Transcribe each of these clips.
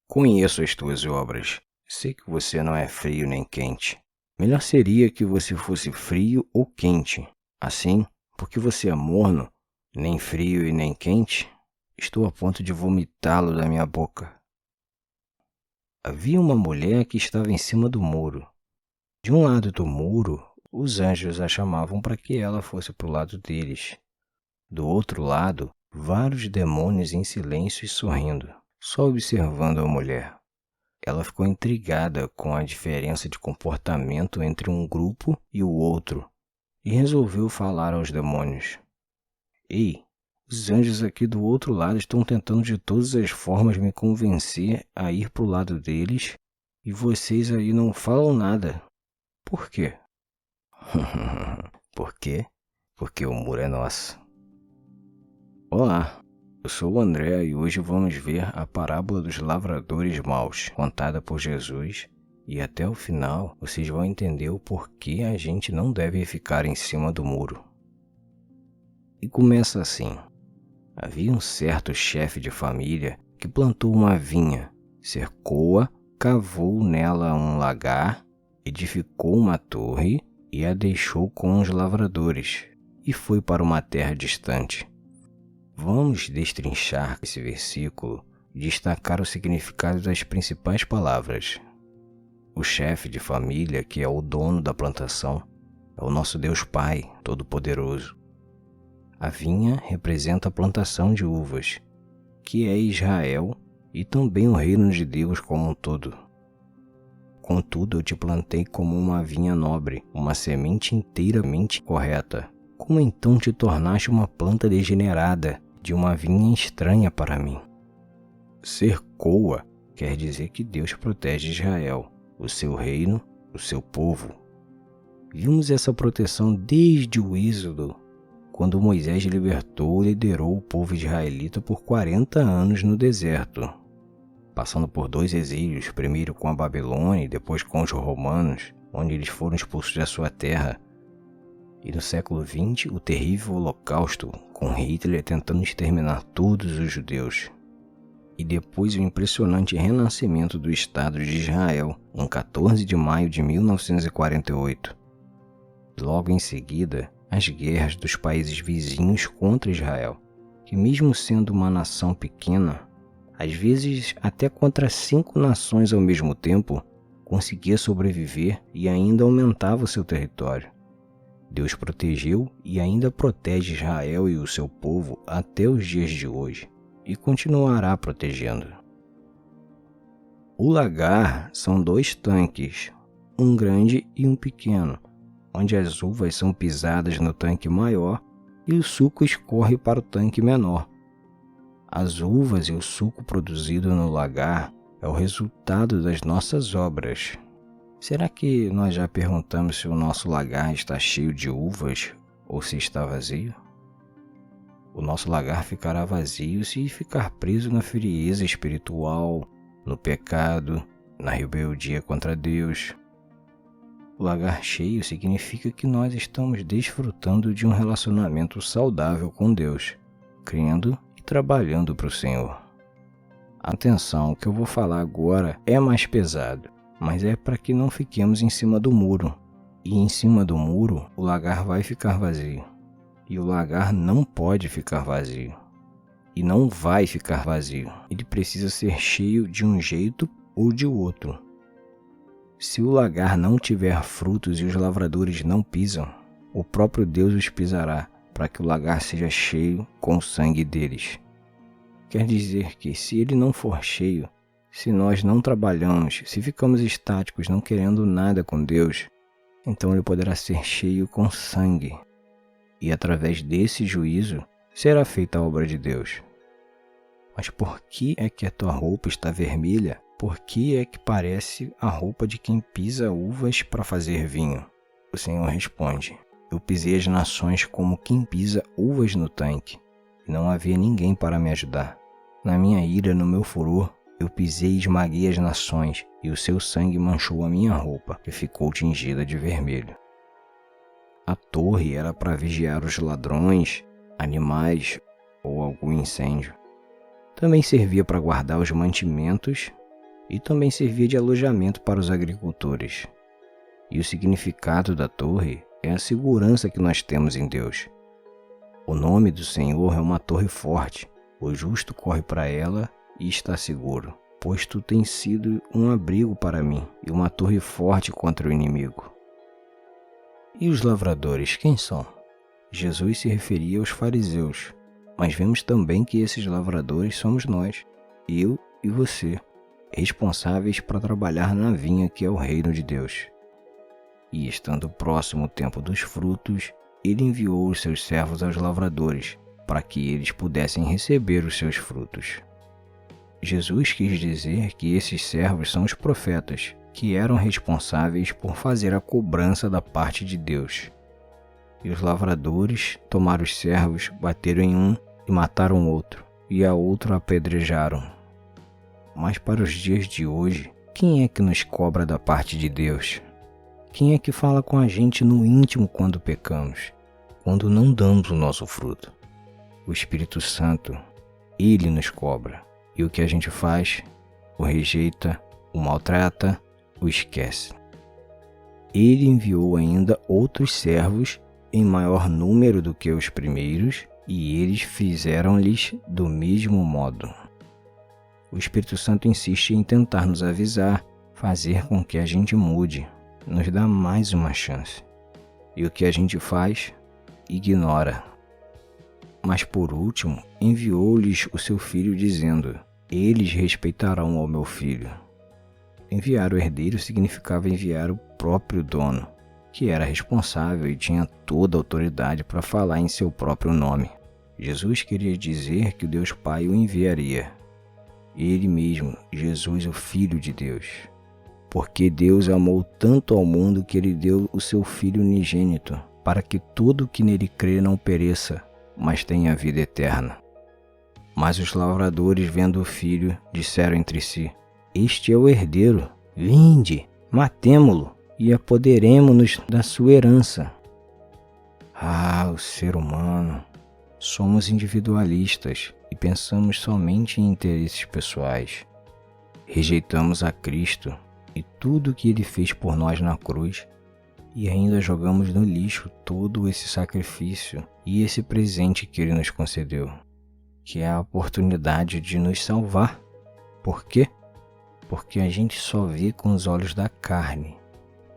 Conheço as tuas obras. Sei que você não é frio nem quente. Melhor seria que você fosse frio ou quente. Assim, porque você é morno, nem frio e nem quente, estou a ponto de vomitá-lo da minha boca. Havia uma mulher que estava em cima do muro. De um lado do muro, os anjos a chamavam para que ela fosse para o lado deles. Do outro lado, vários demônios em silêncio e sorrindo, só observando a mulher. Ela ficou intrigada com a diferença de comportamento entre um grupo e o outro e resolveu falar aos demônios. Ei, os anjos aqui do outro lado estão tentando de todas as formas me convencer a ir para o lado deles e vocês aí não falam nada. Por quê? Por quê? Porque o muro é nosso. Olá, eu sou o André e hoje vamos ver a parábola dos lavradores maus, contada por Jesus, e até o final vocês vão entender o porquê a gente não deve ficar em cima do muro. E começa assim. Havia um certo chefe de família que plantou uma vinha, cercou-a, cavou nela um lagar, edificou uma torre e a deixou com os lavradores, e foi para uma terra distante. Vamos destrinchar esse versículo e destacar o significado das principais palavras. O chefe de família, que é o dono da plantação, é o nosso Deus Pai Todo-Poderoso. A vinha representa a plantação de uvas, que é Israel e também o reino de Deus como um todo. Contudo, eu te plantei como uma vinha nobre, uma semente inteiramente correta. Como então te tornaste uma planta degenerada, de uma vinha estranha para mim? Cercou-a quer dizer que Deus protege Israel, o seu reino, o seu povo. Vimos essa proteção desde o Êxodo, quando Moisés libertou e liderou o povo israelita por 40 anos no deserto, passando por 2 exílios, primeiro com a Babilônia e depois com os romanos, onde eles foram expulsos da sua terra. E no século XX, o terrível Holocausto, com Hitler tentando exterminar todos os judeus. E depois o impressionante renascimento do Estado de Israel, em 14 de maio de 1948. Logo em seguida, as guerras dos países vizinhos contra Israel, que mesmo sendo uma nação pequena, às vezes até contra 5 nações ao mesmo tempo, conseguia sobreviver e ainda aumentava o seu território. Deus protegeu e ainda protege Israel e o seu povo até os dias de hoje, e continuará protegendo. O lagar são 2 tanques, um grande e um pequeno, onde as uvas são pisadas no tanque maior e o suco escorre para o tanque menor. As uvas e o suco produzido no lagar é o resultado das nossas obras. Será que nós já perguntamos se o nosso lagar está cheio de uvas ou se está vazio? O nosso lagar ficará vazio se ficar preso na frieza espiritual, no pecado, na rebeldia contra Deus. O lagar cheio significa que nós estamos desfrutando de um relacionamento saudável com Deus, crendo e trabalhando para o Senhor. Atenção, o que eu vou falar agora é mais pesado, mas é para que não fiquemos em cima do muro. E em cima do muro, o lagar vai ficar vazio. E o lagar não pode ficar vazio. E não vai ficar vazio. Ele precisa ser cheio de um jeito ou de outro. Se o lagar não tiver frutos e os lavradores não pisam, o próprio Deus os pisará, para que o lagar seja cheio com o sangue deles. Quer dizer que se ele não for cheio, se nós não trabalhamos, se ficamos estáticos, não querendo nada com Deus, então ele poderá ser cheio com sangue. E através desse juízo será feita a obra de Deus. Mas por que é que a tua roupa está vermelha? Por que é que parece a roupa de quem pisa uvas para fazer vinho? O Senhor responde: eu pisei as nações como quem pisa uvas no tanque. Não havia ninguém para me ajudar. Na minha ira, no meu furor, eu pisei e esmaguei as nações, e o seu sangue manchou a minha roupa, que ficou tingida de vermelho. A torre era para vigiar os ladrões, animais ou algum incêndio. Também servia para guardar os mantimentos e também servia de alojamento para os agricultores. E o significado da torre é a segurança que nós temos em Deus. O nome do Senhor é uma torre forte. O justo corre para ela e está seguro, pois tu tens sido um abrigo para mim e uma torre forte contra o inimigo. E os lavradores, quem são? Jesus se referia aos fariseus, mas vemos também que esses lavradores somos nós, eu e você, responsáveis para trabalhar na vinha que é o reino de Deus. E estando próximo o tempo dos frutos, ele enviou os seus servos aos lavradores, para que eles pudessem receber os seus frutos. Jesus quis dizer que esses servos são os profetas, que eram responsáveis por fazer a cobrança da parte de Deus. E os lavradores tomaram os servos, bateram em um e mataram outro, e a outro apedrejaram. Mas para os dias de hoje, quem é que nos cobra da parte de Deus? Quem é que fala com a gente no íntimo quando pecamos, quando não damos o nosso fruto? O Espírito Santo, ele nos cobra. E o que a gente faz? O rejeita, o maltrata, o esquece. Ele enviou ainda outros servos em maior número do que os primeiros, e eles fizeram-lhes do mesmo modo. O Espírito Santo insiste em tentar nos avisar, fazer com que a gente mude, nos dá mais uma chance. E o que a gente faz? Ignora. Mas por último, enviou-lhes o seu filho dizendo: eles respeitarão ao meu filho. Enviar o herdeiro significava enviar o próprio dono, que era responsável e tinha toda a autoridade para falar em seu próprio nome. Jesus queria dizer que o Deus Pai o enviaria. Ele mesmo, Jesus, o Filho de Deus. Porque Deus amou tanto ao mundo que ele deu o seu Filho unigênito, para que todo que nele crê não pereça, mas tenha vida eterna. Mas os lavradores, vendo o filho, disseram entre si: este é o herdeiro, vinde, matemo-lo e apoderemo-nos da sua herança. Ah, o ser humano! Somos individualistas e pensamos somente em interesses pessoais. Rejeitamos a Cristo e tudo o que ele fez por nós na cruz, e ainda jogamos no lixo todo esse sacrifício e esse presente que ele nos concedeu, que é a oportunidade de nos salvar. Por quê? Porque a gente só vê com os olhos da carne.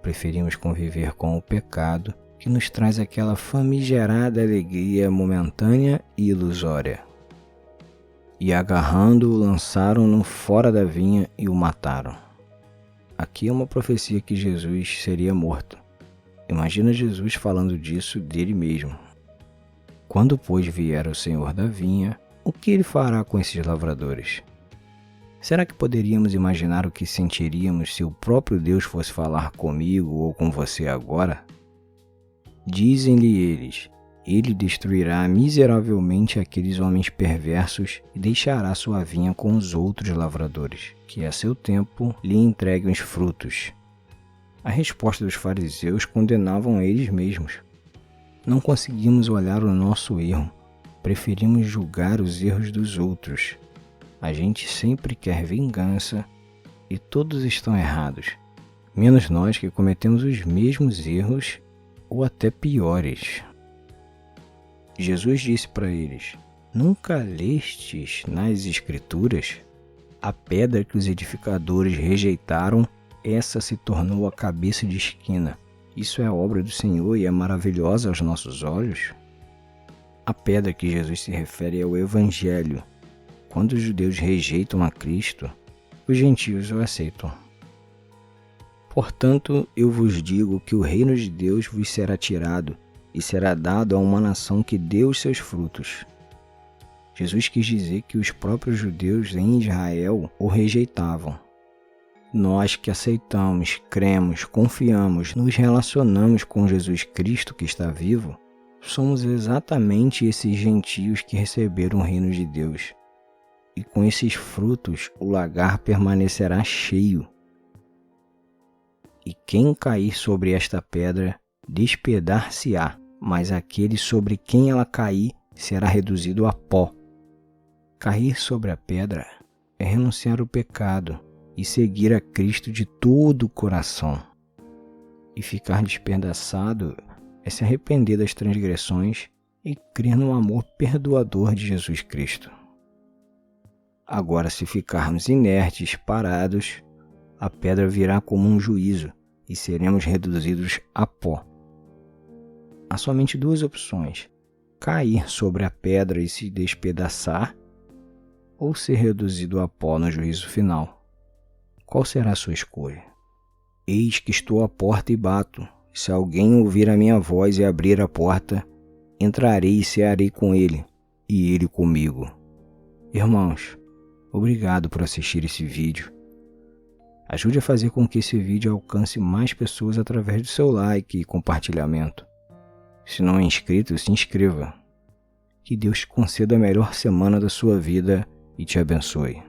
Preferimos conviver com o pecado, que nos traz aquela famigerada alegria momentânea e ilusória. E agarrando-o, lançaram-no fora da vinha e o mataram. Aqui é uma profecia que Jesus seria morto. Imagina Jesus falando disso dele mesmo. Quando, pois, vier o Senhor da vinha, o que ele fará com esses lavradores? Será que poderíamos imaginar o que sentiríamos se o próprio Deus fosse falar comigo ou com você agora? Dizem-lhe eles: ele destruirá miseravelmente aqueles homens perversos e deixará sua vinha com os outros lavradores, que a seu tempo lhe entreguem os frutos. A resposta dos fariseus condenavam a eles mesmos. Não conseguimos olhar o nosso erro, preferimos julgar os erros dos outros. A gente sempre quer vingança e todos estão errados, menos nós que cometemos os mesmos erros ou até piores. Jesus disse para eles: nunca lestes nas Escrituras? A pedra que os edificadores rejeitaram, essa se tornou a cabeça de esquina. Isso é obra do Senhor e é maravilhosa aos nossos olhos? A pedra que Jesus se refere é o Evangelho. Quando os judeus rejeitam a Cristo, os gentios o aceitam. Portanto, eu vos digo que o reino de Deus vos será tirado e será dado a uma nação que dê os seus frutos. Jesus quis dizer que os próprios judeus em Israel o rejeitavam. Nós que aceitamos, cremos, confiamos, nos relacionamos com Jesus Cristo que está vivo, somos exatamente esses gentios que receberam o reino de Deus. E com esses frutos o lagar permanecerá cheio. E quem cair sobre esta pedra despedar-se-á, mas aquele sobre quem ela cair será reduzido a pó. Cair sobre a pedra é renunciar ao pecado e seguir a Cristo de todo o coração. E ficar despedaçado é se arrepender das transgressões e crer no amor perdoador de Jesus Cristo. Agora, se ficarmos inertes, parados, a pedra virá como um juízo e seremos reduzidos a pó. Há somente duas opções: cair sobre a pedra e se despedaçar, ou ser reduzido a pó no juízo final. Qual será a sua escolha? Eis que estou à porta e bato. Se alguém ouvir a minha voz e abrir a porta, entrarei e cearei com ele, e ele comigo. Irmãos, obrigado por assistir esse vídeo. Ajude a fazer com que esse vídeo alcance mais pessoas através do seu like e compartilhamento. Se não é inscrito, se inscreva. Que Deus te conceda a melhor semana da sua vida e te abençoe.